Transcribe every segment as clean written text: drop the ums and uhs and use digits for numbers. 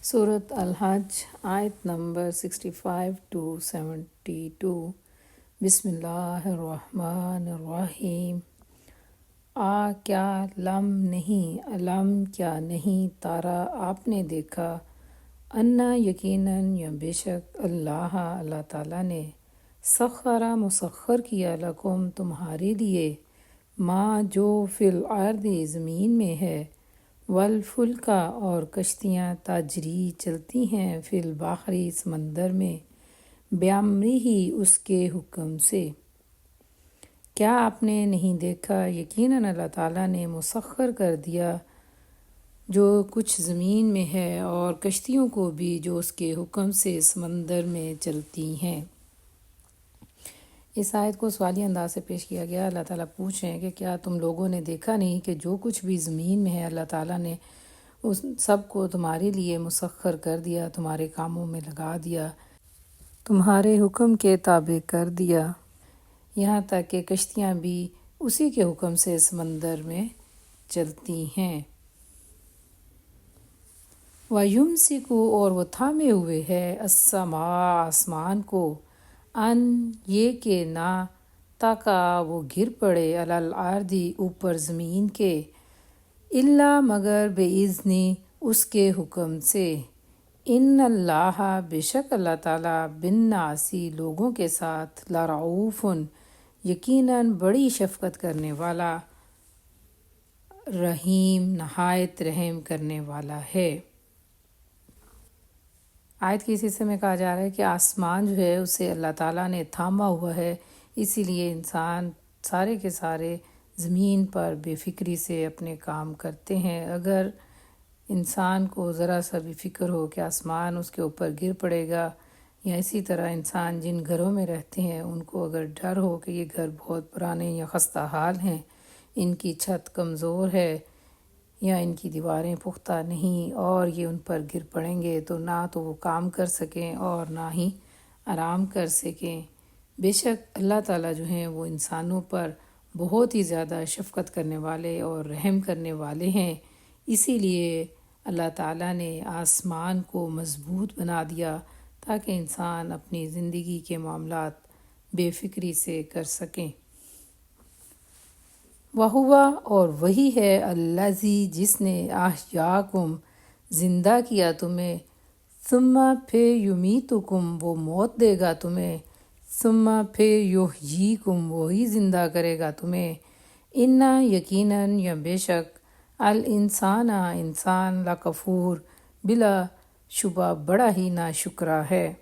صورت الحج آیت نمبر 65 to 72۔ بسم اللہ الرحمن الرحیم۔ کیا لم نہیں، علم کیا نہیں، تارا آپ نے دیکھا، انا یقیناً یا بے شک اللہ تعالیٰ نے، سخرا مسخر کیا لکم تمہارے لیے، ما جو فی الارض زمین میں ہے، والفلکا اور کشتیاں، تاجری چلتی ہیں، فی البحر سمندر میں، بیامرہ اس کے حکم سے۔ کیا آپ نے نہیں دیکھا، یقیناً اللہ تعالیٰ نے مسخر کر دیا جو کچھ زمین میں ہے اور کشتیوں کو بھی جو اس کے حکم سے سمندر میں چلتی ہیں۔ اس آیت کو سوالی انداز سے پیش کیا گیا۔ اللہ تعالیٰ پوچھ رہے ہیں کہ کیا تم لوگوں نے دیکھا نہیں کہ جو کچھ بھی زمین میں ہے اللہ تعالیٰ نے اس سب کو تمہارے لیے مسخر کر دیا، تمہارے کاموں میں لگا دیا، تمہارے حکم کے تابع کر دیا، یہاں تک کہ کشتیاں بھی اسی کے حکم سے سمندر میں چلتی ہیں۔ وَيُمْسِكُ اور وہ تھامے ہوئے ہے، السَّمَاءَ آسمان کو، ان یہ کہ نہ تقع وہ گر پڑے، علی الارض اوپر زمین کے، الا مگر بِإِذْنِ اس کے حکم سے۔ ان اللہ بے شک اللہ تعالیٰ بالناس لوگوں کے ساتھ، لرعوف یقیناً بڑی شفقت کرنے والا، رحیم نہایت رحم کرنے والا ہے۔ آیت کے اس حصے میں کہا جا رہا ہے کہ آسمان جو ہے اسے اللہ تعالیٰ نے تھاما ہوا ہے، اسی لیے انسان سارے کے سارے زمین پر بے فکری سے اپنے کام کرتے ہیں۔ اگر انسان کو ذرا سا بھی فکر ہو کہ آسمان اس کے اوپر گر پڑے گا، یا اسی طرح انسان جن گھروں میں رہتے ہیں ان کو اگر ڈر ہو کہ یہ گھر بہت پرانے یا خستہ حال ہیں، ان کی چھت کمزور ہے یا ان کی دیواریں پختہ نہیں اور یہ ان پر گر پڑیں گے تو نہ تو وہ کام کر سکیں اور نہ ہی آرام کر سکیں۔ بے شک اللہ تعالیٰ جو ہیں وہ انسانوں پر بہت ہی زیادہ شفقت کرنے والے اور رحم کرنے والے ہیں، اسی لیے اللہ تعالیٰ نے آسمان کو مضبوط بنا دیا تاکہ انسان اپنی زندگی کے معاملات بے فکری سے کر سکیں۔ وَهُوَ اور وہی ہے، الذی جس نے، احیاکم زندہ کیا تمہیں، ثم پھر یمیتکم وہ موت دے گا تمہیں، ثم پھر یحییکم وہی زندہ کرے گا تمہیں، انا یقیناً یا بے شک، الانسان انسان، لکفور بلا شبہ بڑا ہی ناشکرا ہے۔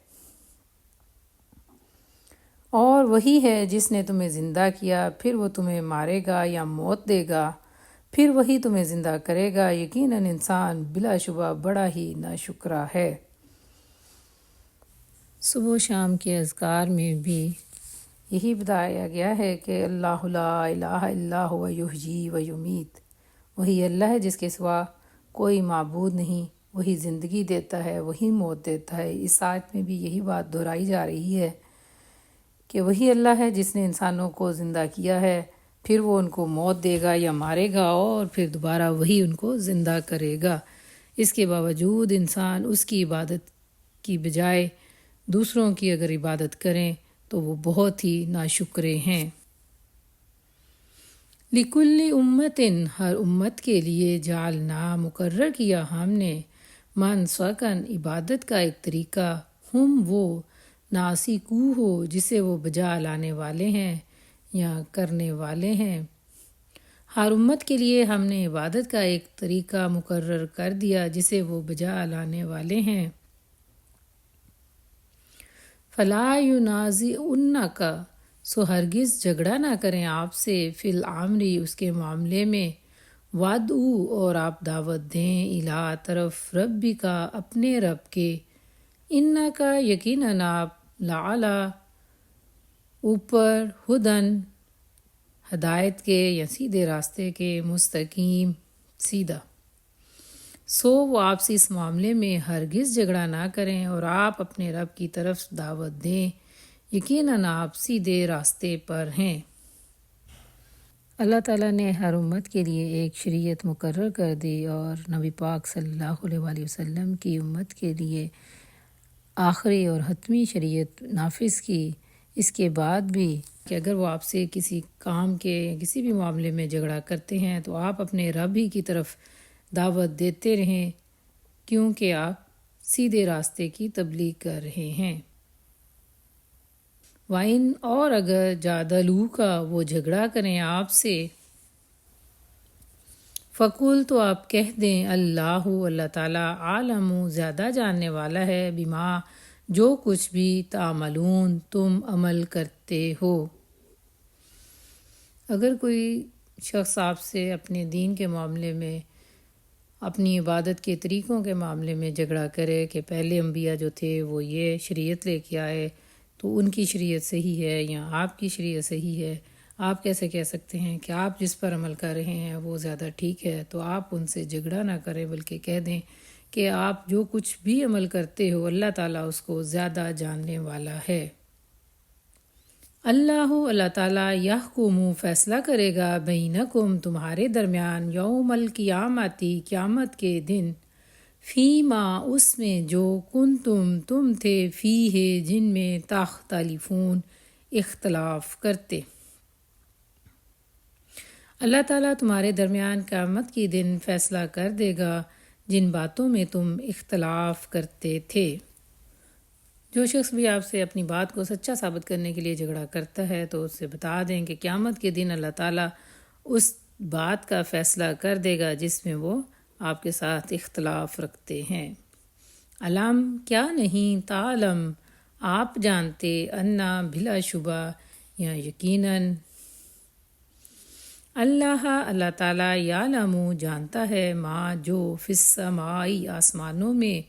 اور وہی ہے جس نے تمہیں زندہ کیا پھر وہ تمہیں مارے گا یا موت دے گا، پھر وہی تمہیں زندہ کرے گا، یقیناً انسان بلا شبہ بڑا ہی ناشکرا ہے۔ صبح و شام کے اذکار میں بھی یہی بتایا گیا ہے کہ اللہ لا الہ الا هو یحیی و یمیت، وہی اللہ ہے جس کے سوا کوئی معبود نہیں، وہی زندگی دیتا ہے، وہی موت دیتا ہے۔ اس آیت میں بھی یہی بات دہرائی جا رہی ہے کہ وہی اللہ ہے جس نے انسانوں کو زندہ کیا ہے، پھر وہ ان کو موت دے گا یا مارے گا اور پھر دوبارہ وہی ان کو زندہ کرے گا۔ اس کے باوجود انسان اس کی عبادت کی بجائے دوسروں کی اگر عبادت کریں تو وہ بہت ہی ناشکرے ہیں۔ لِكُلِّ أُمَّةٍ ہر امت کے لیے، جعلنا مقرر کیا ہم نے، منسکن عبادت کا ایک طریقہ، ہم وہ ناسکو ہو جسے وہ بجا لانے والے ہیں یا کرنے والے ہیں۔ ہر امت کے لیے ہم نے عبادت کا ایک طریقہ مقرر کر دیا جسے وہ بجا لانے والے ہیں۔ فلا ینازعنک سو ہرگز جھگڑا نہ کریں آپ سے، فی الامر اس کے معاملے میں، وادعو اور آپ دعوت دیں، الی طرف ربک اپنے رب کے، انک یقیناً آپ، لعلی اوپر، ہدن ہدایت کے یا سیدھے راستے کے، مستقیم سیدھا۔ سو وہ آپ سے اس معاملے میں ہرگز جھگڑا نہ کریں اور آپ اپنے رب کی طرف دعوت دیں، یقیناً آپ سیدھے راستے پر ہیں۔ اللہ تعالیٰ نے ہر امت کے لیے ایک شریعت مقرر کر دی اور نبی پاک صلی اللہ علیہ وآلہ وسلم کی امت کے لیے آخری اور حتمی شریعت نافذ کی۔ اس کے بعد بھی کہ اگر وہ آپ سے کسی کام کے کسی بھی معاملے میں جھگڑا کرتے ہیں تو آپ اپنے رب ہی کی طرف دعوت دیتے رہیں، کیونکہ آپ سیدھے راستے کی تبلیغ کر رہے ہیں۔ وَإِنْ اور اگر جادلوک وہ جھگڑا کریں آپ سے، فقول تو آپ کہہ دیں اللہ تعالیٰ عالم زیادہ جاننے والا ہے، بما جو کچھ بھی تعملون تم عمل کرتے ہو۔ اگر کوئی شخص آپ سے اپنے دین کے معاملے میں، اپنی عبادت کے طریقوں کے معاملے میں جھگڑا کرے کہ پہلے انبیاء جو تھے وہ یہ شریعت لے کے آئے تو ان کی شریعت صحیح ہے یا آپ کی شریعت صحیح ہے، آپ کیسے کہہ سکتے ہیں کہ آپ جس پر عمل کر رہے ہیں وہ زیادہ ٹھیک ہے؟ تو آپ ان سے جھگڑا نہ کریں، بلکہ کہہ دیں کہ آپ جو کچھ بھی عمل کرتے ہو اللہ تعالیٰ اس کو زیادہ جاننے والا ہے۔ اللہ تعالیٰ یحکم فیصلہ کرے گا بینکم تمہارے درمیان یوم القیامتی قیامت کے دن، فیما اس میں جو تم تھے فیہ جن میں تختلفون اختلاف کرتے۔ اللہ تعالیٰ تمہارے درمیان قیامت کے دن فیصلہ کر دے گا جن باتوں میں تم اختلاف کرتے تھے۔ جو شخص بھی آپ سے اپنی بات کو سچا ثابت کرنے کے لیے جھگڑا کرتا ہے تو اس سے بتا دیں کہ قیامت کے دن اللہ تعالیٰ اس بات کا فیصلہ کر دے گا جس میں وہ آپ کے ساتھ اختلاف رکھتے ہیں۔ علم کیا نہیں، تعلم آپ جانتے، انا بلا شبہ یا یقیناً، اللہ تعالیٰ یعلم جانتا ہے، ما جو فی السمائی آسمانوں میں،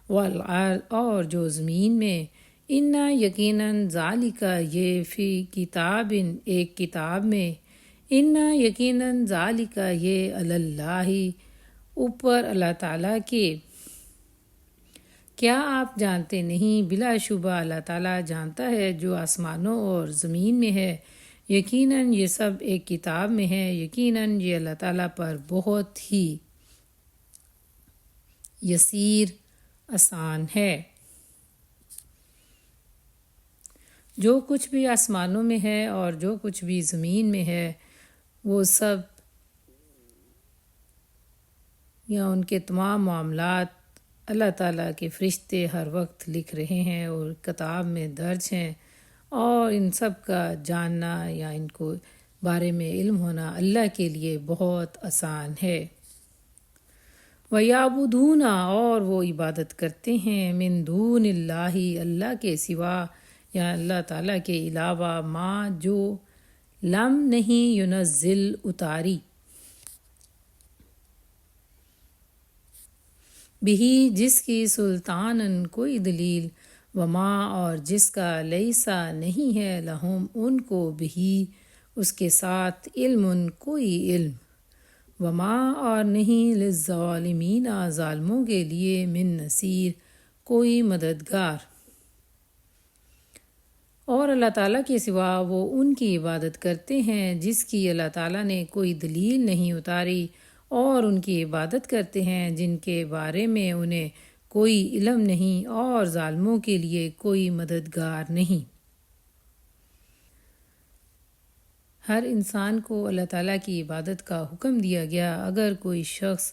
والارض اور جو زمین میں، انا یقیناً ذالک یہ فی کتاب ایک کتاب میں، انا یقیناً ذالک یہ اللہ اوپر اللہ تعالیٰ کے، کیا آپ جانتے نہیں، بلا شبہ اللہ تعالیٰ جانتا ہے جو آسمانوں اور زمین میں ہے، یقیناً یہ سب ایک کتاب میں ہے، یقیناً یہ اللہ تعالیٰ پر بہت ہی یسیر آسان ہے۔ جو کچھ بھی آسمانوں میں ہے اور جو کچھ بھی زمین میں ہے وہ سب یا ان کے تمام معاملات اللہ تعالیٰ کے فرشتے ہر وقت لکھ رہے ہیں اور کتاب میں درج ہیں، اور ان سب کا جاننا یا ان کو بارے میں علم ہونا اللہ کے لیے بہت آسان ہے۔ وَيَعْبُدُونَ اور وہ عبادت کرتے ہیں، من دون اللہ اللہ کے سوا یا اللہ تعالیٰ کے علاوہ، ما جو لم نہیں ینزل اتاری، بھی جس کی سلطانن کوئی دلیل، وما اور جس کا لیسا نہیں ہے، لہم ان کو بھی اس کے ساتھ، علم کوئی علم، وما اور نہیں للظالمین ظالموں کے لیے، من نصیر کوئی مددگار۔ اور اللہ تعالیٰ کے سوا وہ ان کی عبادت کرتے ہیں جس کی اللہ تعالیٰ نے کوئی دلیل نہیں اتاری، اور ان کی عبادت کرتے ہیں جن کے بارے میں انہیں کوئی علم نہیں، اور ظالموں کے لیے کوئی مددگار نہیں۔ ہر انسان کو اللہ تعالیٰ کی عبادت کا حکم دیا گیا۔ اگر کوئی شخص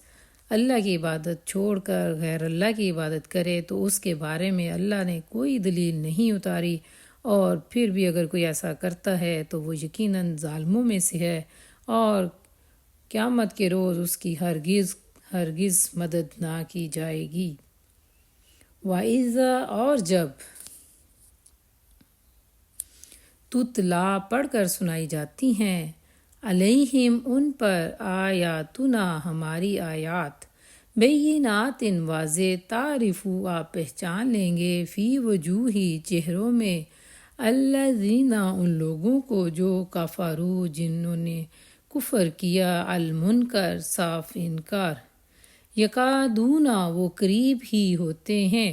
اللہ کی عبادت چھوڑ کر غیر اللہ کی عبادت کرے تو اس کے بارے میں اللہ نے کوئی دلیل نہیں اتاری، اور پھر بھی اگر کوئی ایسا کرتا ہے تو وہ یقیناً ظالموں میں سے ہے، اور قیامت کے روز اس کی ہرگز مدد نہ کی جائے گی۔ وَإِذَا اور جب تتلا پڑھ کر سنائی جاتی ہیں، علیہم ان پر، آیاتنا ہماری آیات، بینات واضح، تعرفو آپ پہچان لیں گے، فی وجوہی چہروں میں، الذین ان لوگوں کو، جو کفروا جنہوں نے کفر کیا، المنکر صاف انکار، یکادون وہ قریب ہی ہوتے ہیں،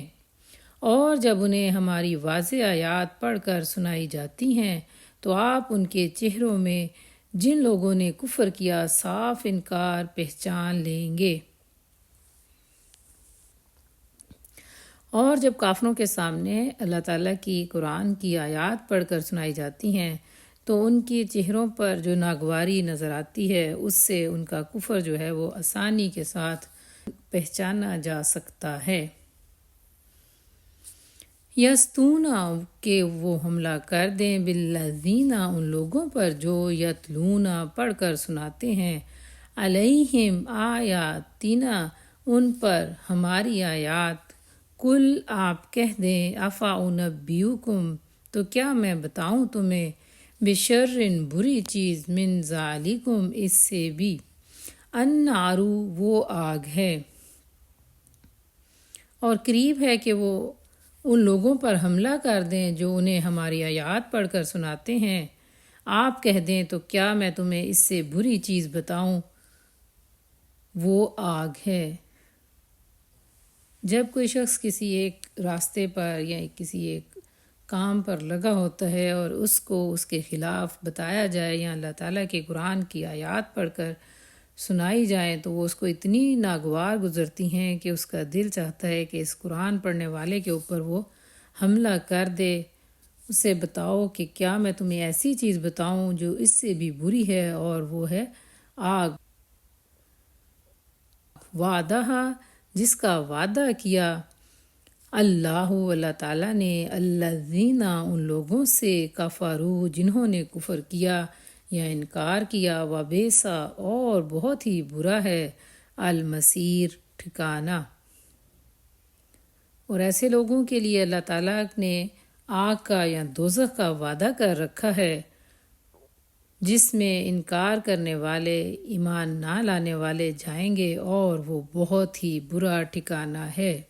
اور جب انہیں ہماری واضح آیات پڑھ کر سنائی جاتی ہیں تو آپ ان کے چہروں میں جن لوگوں نے کفر کیا صاف انکار پہچان لیں گے۔ اور جب کافروں کے سامنے اللہ تعالیٰ کی قرآن کی آیات پڑھ کر سنائی جاتی ہیں تو ان کے چہروں پر جو ناگواری نظر آتی ہے اس سے ان کا کفر جو ہے وہ آسانی کے ساتھ پہچانا جا سکتا ہے۔ یستونا کہ وہ حملہ کر دیں بالذین ان لوگوں پر جو یتلونا پڑھ کر سناتے ہیں علیہم آیاتنا ان پر ہماری آیات۔ کل آپ کہہ دیں افا انبیوکم تو کیا میں بتاؤں تمہیں بشرن بری چیز من ذالکم اس سے بھی النارو وہ آگ ہے، اور قریب ہے کہ وہ ان لوگوں پر حملہ کر دیں جو انہیں ہماری آیات پڑھ کر سناتے ہیں۔ آپ کہہ دیں تو کیا میں تمہیں اس سے بری چیز بتاؤں، وہ آگ ہے۔ جب کوئی شخص کسی ایک راستے پر یا کسی ایک کام پر لگا ہوتا ہے اور اس کو اس کے خلاف بتایا جائے یا اللہ تعالیٰ کے قرآن کی آیات پڑھ کر سنائی جائیں تو وہ اس کو اتنی ناگوار گزرتی ہیں کہ اس کا دل چاہتا ہے کہ اس قرآن پڑھنے والے کے اوپر وہ حملہ کر دے۔ اسے بتاؤ کہ کیا میں تمہیں ایسی چیز بتاؤں جو اس سے بھی بری ہے، اور وہ ہے آگ۔ وعدہ جس کا وعدہ کیا اللہ تعالیٰ نے الذین ان لوگوں سے کفروا جنہوں نے کفر کیا یا انکار کیا، وبئس اور بہت ہی برا ہے المصیر ٹھکانہ۔ اور ایسے لوگوں کے لیے اللہ تعالیٰ نے آگ کا یا دوزخ کا وعدہ کر رکھا ہے جس میں انکار کرنے والے ایمان نہ لانے والے جائیں گے، اور وہ بہت ہی برا ٹھکانہ ہے۔